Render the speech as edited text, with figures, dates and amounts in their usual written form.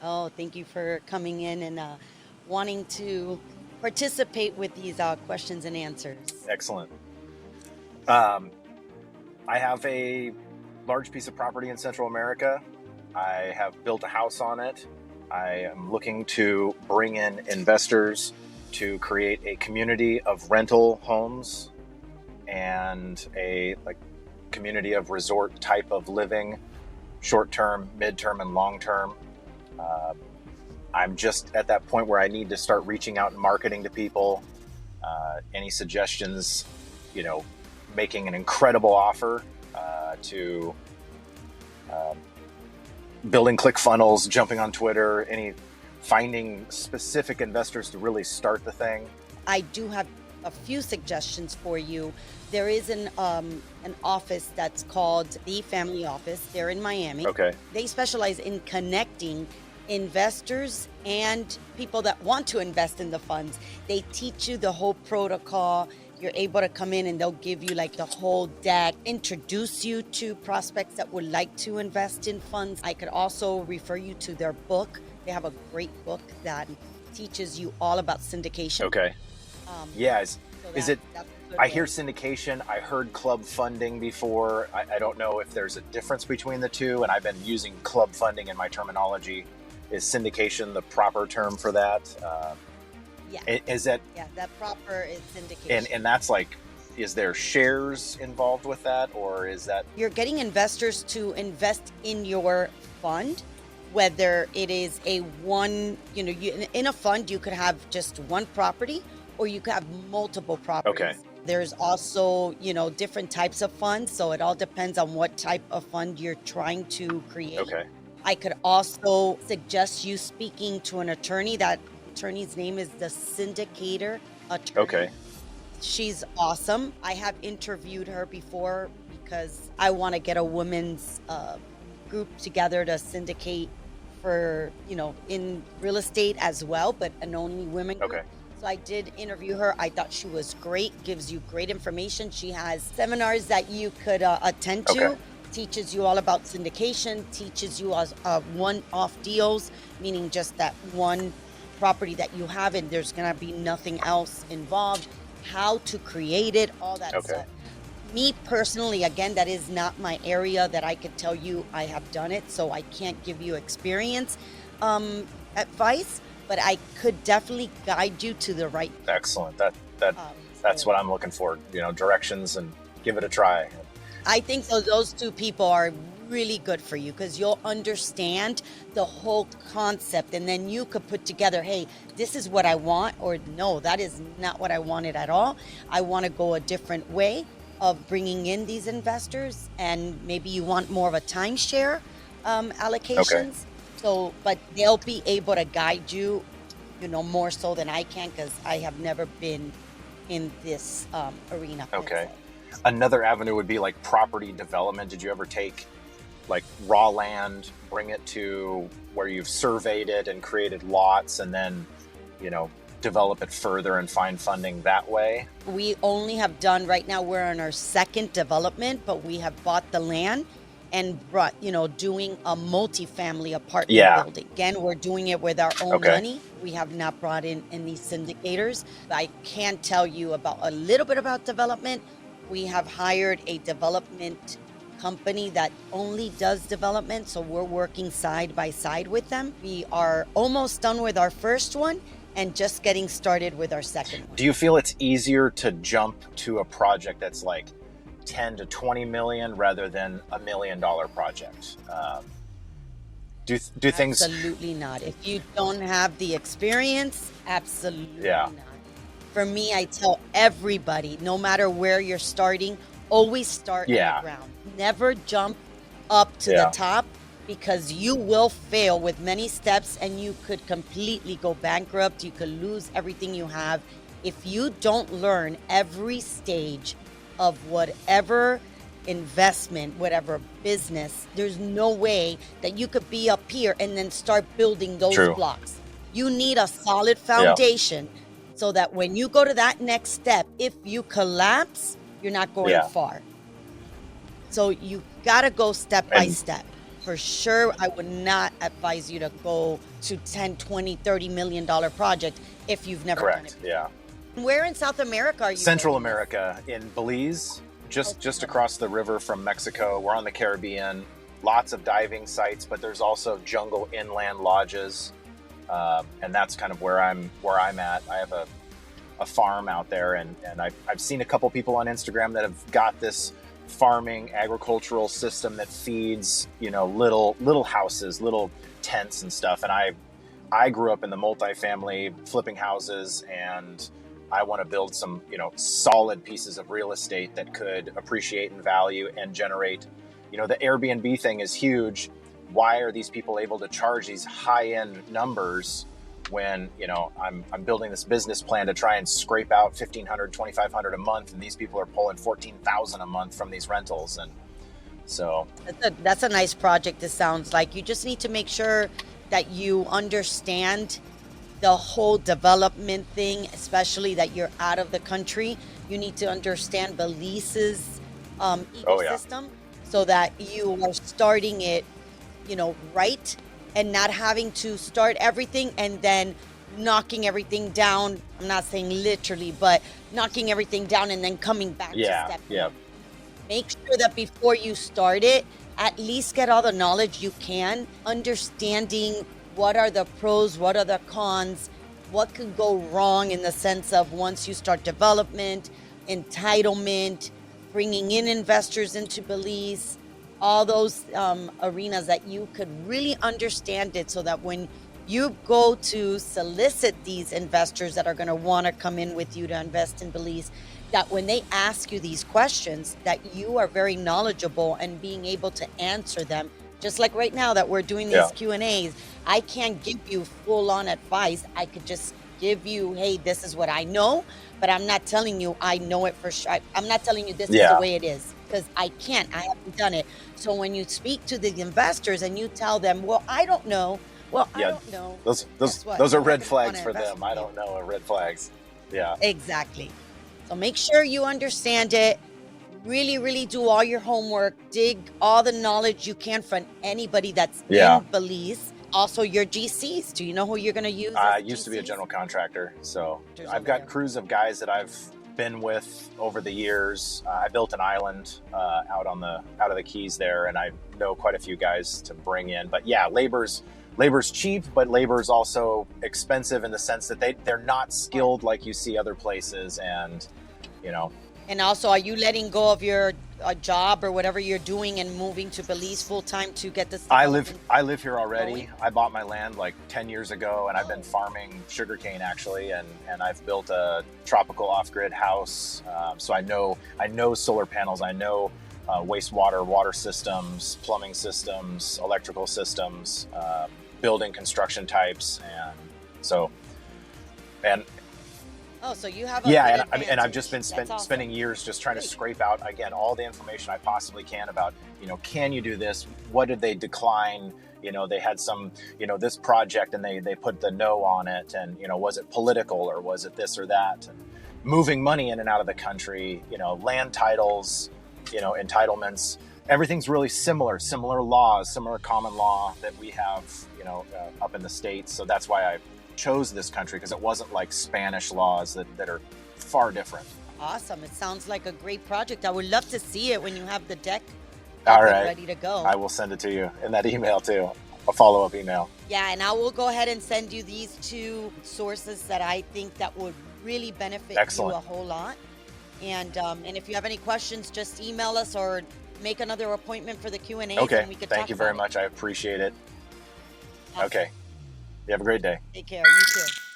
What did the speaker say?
Oh, thank you for coming in and wanting to participate with these questions and answers. Excellent. Um, I have a large piece of property in Central America. I have built a house on it. I am looking to bring in investors to create a community of rental homes and a community of resort type of living, short term, mid term, and long term. Uh, I'm just at that point where I need to start reaching out and marketing to people. Any suggestions, you know, making an incredible offer to uh, building click funnels, jumping on Twitter, any finding specific investors to really start the thing. I do have a few suggestions for you. There is an office that's called the Family Office. They're in Miami. Okay. They specialize in connecting investors and people that want to invest in the funds. They teach you the whole protocol. You're able to come in and they'll give you like the whole deck, introduce you to prospects that would like to invest in funds. I could also refer you to their book. They have a great book that teaches you all about syndication. Okay. Yeah. Is it? That's a good I hear way. syndication. I heard club funding before. I don't know if there's a difference between the two, and I've been using club funding in my terminology. Is syndication the proper term for that? Yeah, Is that yeah, that proper is syndication. and that's like, is there shares involved with that, or is that You're getting investors to invest in your fund, whether it is a one, in a fund, you could have just one property or you could have multiple properties. okay? There's also, different types of funds. So it all depends on what type of fund you're trying to create. Okay. I could also suggest you speaking to an attorney. That attorney's name is the syndicator attorney. Okay. She's awesome. I have interviewed her before because I want to get a women's group together to syndicate for, in real estate as well, but an only women group. Okay. So I did interview her. I thought she was great, gives you great information. She has seminars that you could attend to, Okay. teaches you all about syndication, teaches you as one-off deals, meaning just that one property that you have and there's going to be nothing else involved, how to create it, all that Okay. stuff. Me personally, again, that is not my area that I could tell you I have done it, so I can't give you experience advice, but I could definitely guide you to the right. Excellent. Um, That's so what I'm looking for. Directions, and give it a try. I think those two people are really good for you because you'll understand the whole concept and then you could put together, hey, this is what I want, or no, that is not what I wanted at all. I want to go a different way of bringing in these investors, and maybe you want more of a timeshare allocations. So, but they'll be able to guide you, more so than I can because I have never been in this arena. let's Okay. say. Another avenue would be like property development. Did you ever take like raw land, bring it to where you've surveyed it and created lots, and then, develop it further and find funding that way? We only have done, right now we're on our second development, but we have bought the land and brought, doing a multifamily apartment Yeah. building. Again, we're doing it with our own Okay. money. We have not brought in any syndicators. I can tell you about a little bit about development. We have hired a development company that only does development, so we're working side by side with them. We are almost done with our first one and just getting started with our second one. Do you feel it's easier to jump to a project that's like 10 to 20 million rather than $1 million project? Do things? Absolutely not. If you don't have the experience, absolutely Yeah. not. For me, I tell everybody, no matter where you're starting, always start on Yeah. the ground. Never jump up to Yeah. the top because you will fail with many steps and you could completely go bankrupt. You could lose everything you have if you don't learn every stage of whatever investment, whatever business. There's no way that you could be up here and then start building those True. blocks. You need a solid Yeah. foundation so that when you go to that next step, if you collapse, you're not going Yeah. far. So you got to go step by And step. for sure, I would not advise you to go to 10, 20, $30 million project if you've never done it Correct. before. Yeah. Where in South America are you Central building this? America, in Belize, Oh, just Central across the river from Mexico. We're on the Caribbean. Lots of diving sites, but there's also jungle inland lodges, and that's kind of where I'm at. I have a farm out there, and I've seen a couple people on Instagram that have got this farming agricultural system that feeds, you know, little houses, little tents and stuff. And I grew up in the multifamily flipping houses, and I want to build some, you know, solid pieces of real estate that could appreciate in value and generate, you know, the Airbnb thing is huge. Why are these people able to charge these high-end numbers when, you know, I'm building this business plan to try and scrape out $1,500, $2,500 a month, and these people are pulling $14,000 a month from these rentals? And so That's a nice project. It sounds like you just need to make sure that you understand the whole development thing, especially that you're out of the country. You need to understand Belize's oh yeah, ecosystem so that you are starting it, you know, right, and not having to start everything and then knocking everything down. I'm not saying literally, but knocking everything down and then coming back to yeah, step yeah, one. Make sure that before you start it, at least get all the knowledge you can, understanding what are the pros, what are the cons, what could go wrong in the sense of once you start development, entitlement, bringing in investors into Belize, all those arenas that you could really understand it so that when you go to solicit these investors that are going to want to come in with you to invest in Belize, that when they ask you these questions, that you are very knowledgeable and being able to answer them. Just like right now that we're doing yeah, these Q&As, I can't give you full-on advice. I could just give you, hey, this is what I know, but I'm not telling you I know it for sure. I'm not telling you this is the yeah, way it is because I can't. I haven't done it. So when you speak to the investors and you tell them, well, I don't know. Well, I yeah. don't know. Those Guess what? those are They're not red going to want flags to for invest them. I with you. don't know, are red flags. Yeah, Exactly. So make sure you understand it. Really, really do all your homework. Dig all the knowledge you can from anybody that's yeah. in Belize. Also, your GCs. Do you know who you're going to use I as used to be a GCs? general contractor, so I've Over got there. crews of guys that I've been with over the years. I built an island out of the Keys there, and I know quite a few guys to bring in. But yeah, labor's cheap, but labor's also expensive in the sense that they're not skilled like you see other places, and you know. And also, are you letting go of your job or whatever you're doing and moving to Belize full time to get this development? I live here already. going? I bought my land like 10 years ago, and I've been farming sugarcane actually, and I've built a tropical off-grid house. So I know solar panels. I know wastewater, water systems, plumbing systems, electrical systems, building construction types, and so and Oh, so you have a yeah, good and I've just been advantage. That's awesome. spending years just trying to scrape out again all the information I possibly can about, you know, can you do this? What did they decline? You know, they had some, you know, this project and they put the no on it, and you know, was it political or was it this or that? And moving money in and out of the country, you know, land titles, you know, entitlements. Everything's really similar laws, similar common law that we have, you know, up in the States. So that's why I chose this country, because it wasn't like Spanish laws that are far different. Awesome. It sounds like a great project. I would love to see it when you have the deck All up and right. ready to go. I will send it to you in that email too, a follow-up email. Yeah, and I will go ahead and send you these two sources that I think that would really benefit Excellent. you a whole lot. And if you have any questions, just email us or make another appointment for the Q&A. Okay. And we could Thank talk you very about much. I appreciate it. Awesome. Okay. You have a great day. Take care. You too.